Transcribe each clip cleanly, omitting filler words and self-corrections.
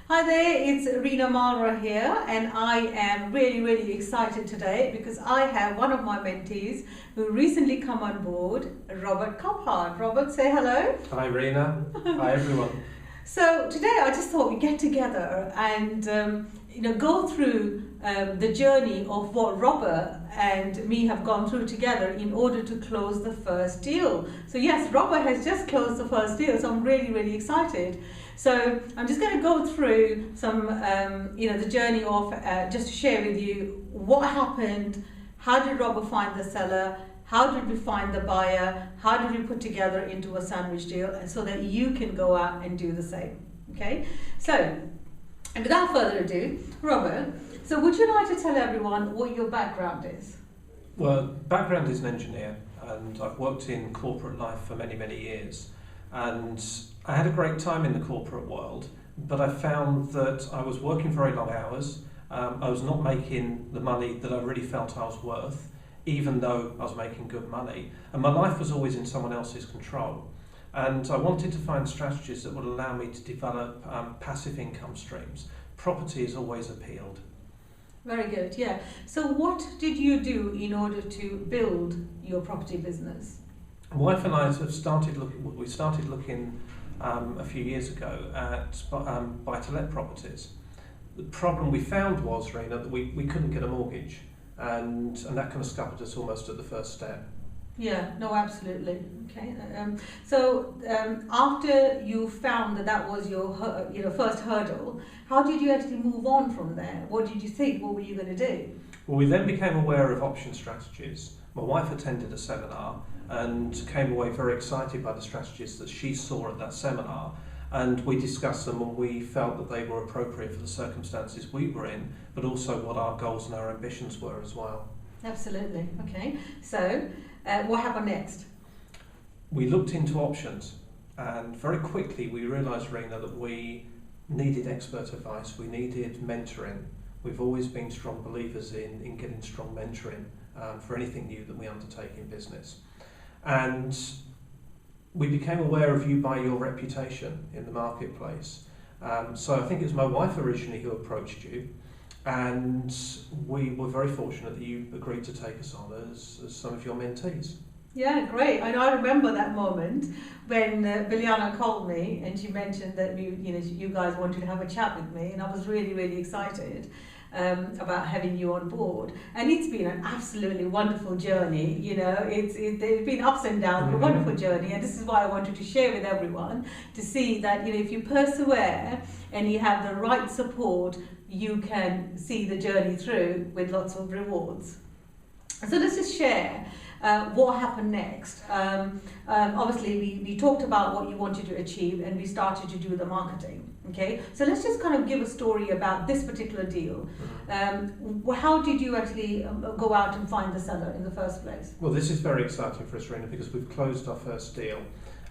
Hi there, it's Reena Malra here, and I am really excited today because I have one of my mentees who recently come on board, Robert Cophard. Robert, say hello. Hi Reena. Hi everyone. So today I just thought we'd get together and go through the journey of what Robert and me have gone through together in order to close the first deal. So yes, Robert has just closed the first deal, so I'm really excited. So I'm just going to go through some, the journey of just to share with you what happened, how did Robert find the seller, how did we find the buyer, how did we put together into a sandwich deal, and so that you can go out and do the same. Okay, so and without further ado, Robert, so would you like to tell everyone what your background is? Well, background is an engineer, and I've worked in corporate life for many years, and I had a great time in the corporate world, but I found that I was working very long hours. I was not making the money that I really felt I was worth, even though I was making good money, and my life was always in someone else's control. And I wanted to find strategies that would allow me to develop passive income streams. Property has always appealed. Very good, yeah. So what did you do in order to build your property business? My wife and I have started looking. We started looking a few years ago at buy-to-let properties. The problem we found was, Reena, that we couldn't get a mortgage, and that kind of scuppered us almost at the first step. Yeah, no, absolutely. Okay. After you found that was your first hurdle, how did you actually move on from there? What did you think? What were you going to do? Well, we then became aware of option strategies. My wife attended a seminar and came away very excited by the strategies that she saw at that seminar, and we discussed them and we felt that they were appropriate for the circumstances we were in, but also what our goals and our ambitions were as well. Absolutely. Okay. So what happened next? We looked into options, and very quickly we realised, Reena, that we needed expert advice, we needed mentoring. We've always been strong believers in getting strong mentoring for anything new that we undertake in business. And we became aware of you by your reputation in the marketplace. So I think it was my wife originally who approached you, and we were very fortunate that you agreed to take us on as some of your mentees. Yeah, great. I remember that moment when Biljana called me and she mentioned that you guys wanted to have a chat with me, and I was really excited about having you on board. And it's been an absolutely wonderful journey. There's been ups and downs, but a wonderful journey. And this is why I wanted to share with everyone to see that if you persevere and you have the right support, you can see the journey through with lots of rewards. So let's just share what happened next. Obviously, we talked about what you wanted to achieve, and we started to do the marketing. Okay, so let's just kind of give a story about this particular deal. How did you actually go out and find the seller in the first place? Well, this is very exciting for us, Reena, because we've closed our first deal,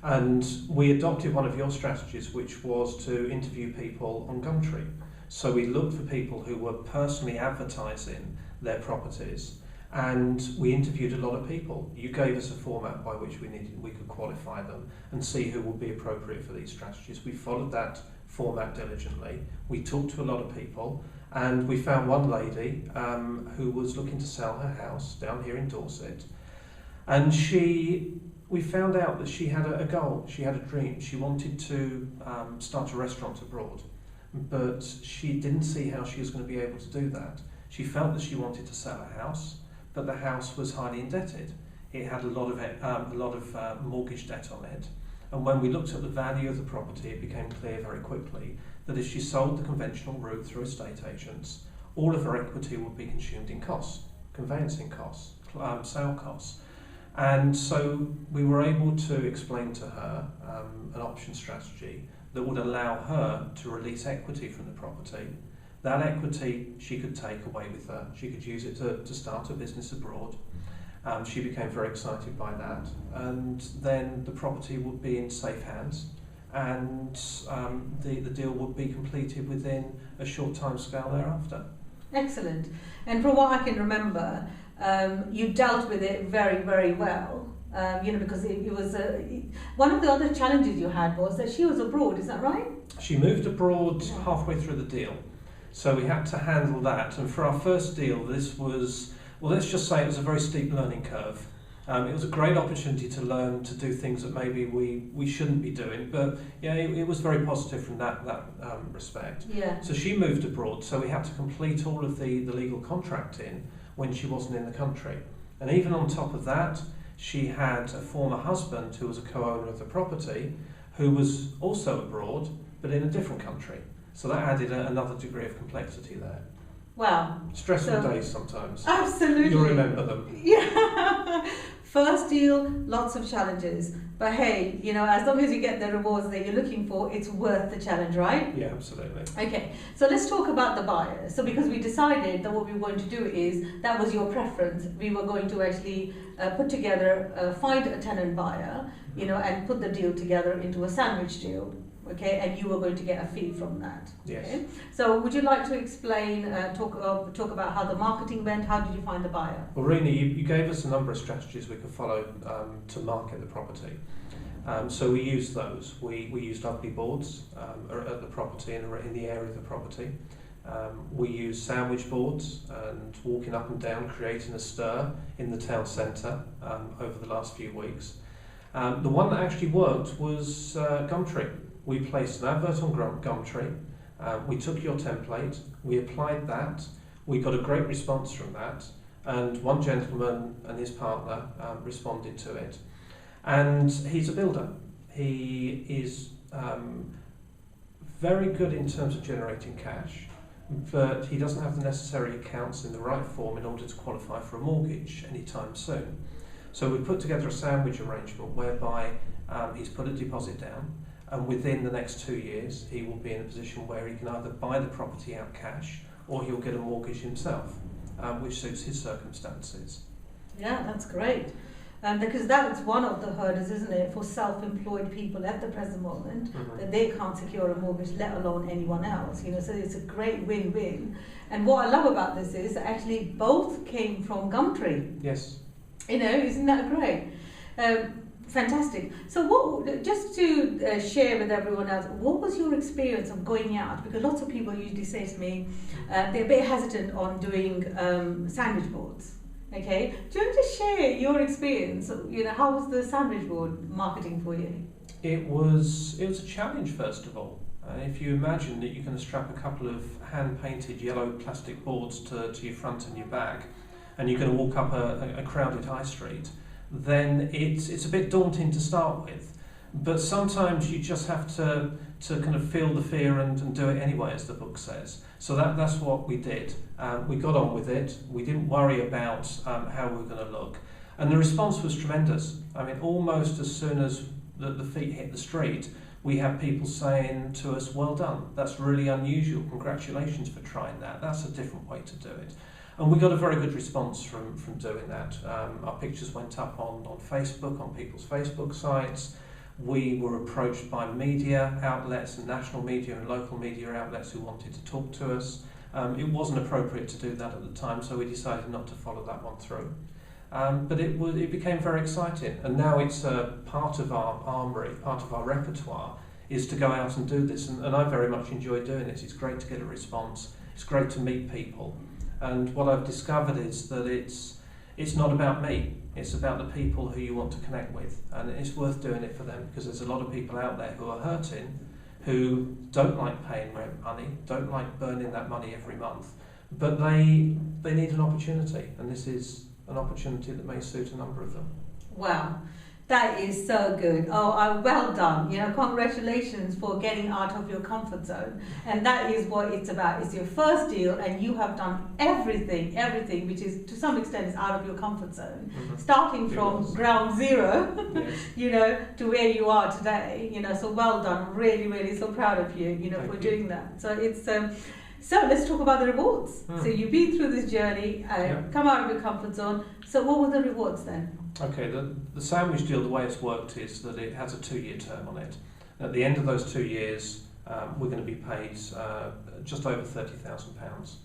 and we adopted one of your strategies, which was to interview people on Gumtree. So we looked for people who were personally advertising their properties, and we interviewed a lot of people. You gave us a format by which we could qualify them and see who would be appropriate for these strategies. We followed that format diligently. We talked to a lot of people, and we found one lady who was looking to sell her house down here in Dorset, and we found out that she had a goal, she had a dream. She wanted to start a restaurant abroad, but she didn't see how she was going to be able to do that. She felt that she wanted to sell a house, but the house was highly indebted. It had a lot of mortgage debt on it. And when we looked at the value of the property, it became clear very quickly that if she sold the conventional route through estate agents, all of her equity would be consumed in costs, conveyancing costs, sale costs. And so we were able to explain to her an option strategy that would allow her to release equity from the property. That equity she could take away with her. She could use it to start a business abroad. She became very excited by that, and then the property would be in safe hands, and the deal would be completed within a short time scale thereafter. Excellent. And from what I can remember, you dealt with it very well. Because it was one of the other challenges you had was that she was abroad. Is that right? She moved abroad halfway through the deal, so we had to handle that. And for our first deal, this was, well, let's just say it was a very steep learning curve. It was a great opportunity to learn to do things that maybe we shouldn't be doing, but yeah, it was very positive from that respect. Yeah. So she moved abroad, so we had to complete all of the legal contracting when she wasn't in the country. And even on top of that, she had a former husband who was a co-owner of the property, who was also abroad, but in a different country. So that added another degree of complexity there. Wow. Stressful days sometimes. Absolutely. You'll remember them. Yeah. First deal, lots of challenges. But hey, you know, as long as you get the rewards that you're looking for, it's worth the challenge, right? Yeah, absolutely. Okay, so let's talk about the buyer. So because we decided that what we were going to do is, that was your preference, we were going to actually put together, find a tenant buyer, you know, and put the deal together into a sandwich deal. Okay, and you were going to get a fee from that. Yes. Okay? So would you like to explain, talk about how the marketing went? How did you find the buyer? Well, Reena, you gave us a number of strategies we could follow to market the property. So we used those. We used ugly boards at the property and in the area of the property. We used sandwich boards and walking up and down, creating a stir in the town centre over the last few weeks. The one that actually worked was Gumtree. We placed an advert on Gumtree, we took your template, we applied that, we got a great response from that, and one gentleman and his partner responded to it. And he's a builder. He is very good in terms of generating cash, but he doesn't have the necessary accounts in the right form in order to qualify for a mortgage anytime soon. So we put together a sandwich arrangement whereby he's put a deposit down, and within the next 2 years he will be in a position where he can either buy the property out cash or he'll get a mortgage himself, which suits his circumstances. Yeah, that's great. Because that's one of the hurdles, isn't it, for self-employed people at the present moment, that they can't secure a mortgage, let alone anyone else. You know, so it's a great win-win. And what I love about this is that actually both came from Gumtree. Yes. You know, isn't that great? Fantastic. So what, just to share with everyone else, what was your experience of going out? Because lots of people usually say to me, they're a bit hesitant on doing sandwich boards. Okay, do you want to share your experience? You know, how was the sandwich board marketing for you? It was a challenge, first of all. If you imagine that you're going to strap a couple of hand-painted yellow plastic boards to your front and your back, and you're going to walk up a crowded high street, then it's a bit daunting to start with. But sometimes you just have to kind of feel the fear and do it anyway, as the book says. So that's what we did. We got on with it. We didn't worry about how we were going to look. And the response was tremendous. I mean, almost as soon as the feet hit the street, we had people saying to us, well done, that's really unusual, congratulations for trying that. That's a different way to do it. And we got a very good response from doing that. Our pictures went up on Facebook, on people's Facebook sites. We were approached by media outlets and national media and local media outlets who wanted to talk to us. It wasn't appropriate to do that at the time, so we decided not to follow that one through. But it became very exciting, and now it's part of our armoury, part of our repertoire, is to go out and do this, and I very much enjoy doing it. It's great to get a response, it's great to meet people, and what I've discovered is that it's not about me, it's about the people who you want to connect with, and it's worth doing it for them, because there's a lot of people out there who are hurting, who don't like paying rent money, don't like burning that money every month, but they need an opportunity, and this is an opportunity that may suit a number of them. Wow, that is so good. Oh, well done. You know, congratulations for getting out of your comfort zone. And that is what it's about. It's your first deal, and you have done everything, which is to some extent is out of your comfort zone. Starting from ground zero, Yes. you know, to where you are today. You know, so well done. Really, really so proud of you, you know, Thank for you. doing that. So it's so let's talk about the rewards. So you've been through this journey, come out of your comfort zone. So what were the rewards then? Okay, the sandwich deal, the way it's worked is that it has a 2-year term on it. At the end of those 2 years, we're going to be paid just over £30,000.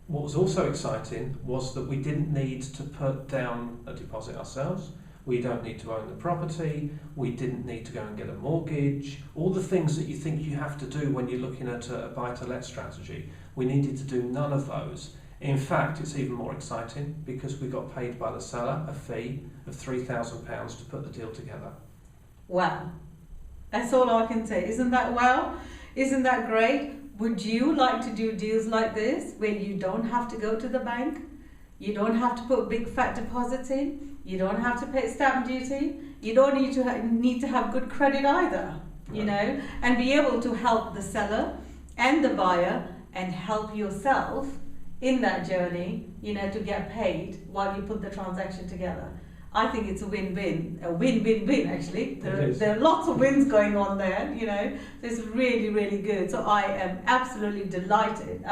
What was also exciting was that we didn't need to put down a deposit ourselves. We don't need to own the property. We didn't need to go and get a mortgage. All the things that you think you have to do when you're looking at a buy-to-let strategy, we needed to do none of those. In fact, it's even more exciting because we got paid by the seller a fee of £3,000 to put the deal together. Wow. That's all I can say. Isn't that wow? Isn't that great? Would you like to do deals like this where you don't have to go to the bank? You don't have to put big fat deposits in. You don't have to pay stamp duty. You don't need to have good credit either, you know, and be able to help the seller and the buyer and help yourself in that journey, you know, to get paid while you put the transaction together. I think it's a win-win actually. There are lots of wins going on there, you know, so it's really, really good. So I am absolutely delighted,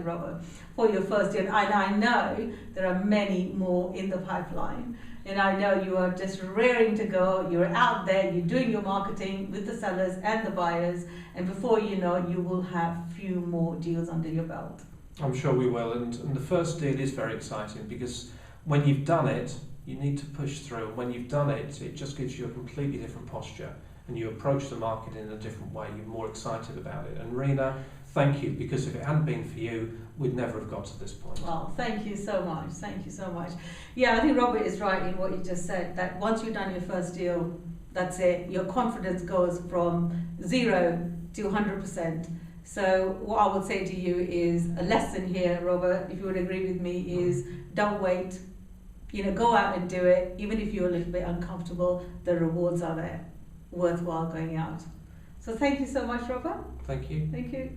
Robert, for your first deal. And I know there are many more in the pipeline. And I know you are just raring to go. You're out there, you're doing your marketing with the sellers and the buyers. And before you know it, you will have few more deals under your belt. I'm sure we will. And the first deal is very exciting because when you've done it, you need to push through. When you've done it, it just gives you a completely different posture and you approach the market in a different way. You're more excited about it. And Reena, thank you, because if it hadn't been for you, we'd never have got to this point. Well, thank you so much. Thank you so much. Yeah, I think Robert is right in what you just said, that once you've done your first deal, that's it. Your confidence goes from 0 to 100%. So what I would say to you is a lesson here, Robert, if you would agree with me, is don't wait. You know, go out and do it. Even if you're a little bit uncomfortable, the rewards are there. Worthwhile going out. So thank you so much, Robert. Thank you. Thank you.